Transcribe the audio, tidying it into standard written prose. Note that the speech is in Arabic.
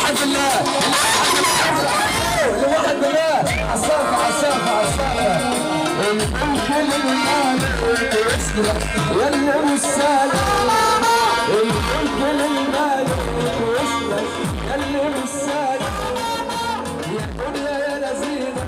حد الله لواحد بالله عالسقف عالسقف عالسقف الملك للمالك ويسلك يلي مش سالك الملك للمالك ويسلك يلي مش سالك يا دنيا يا لذيذة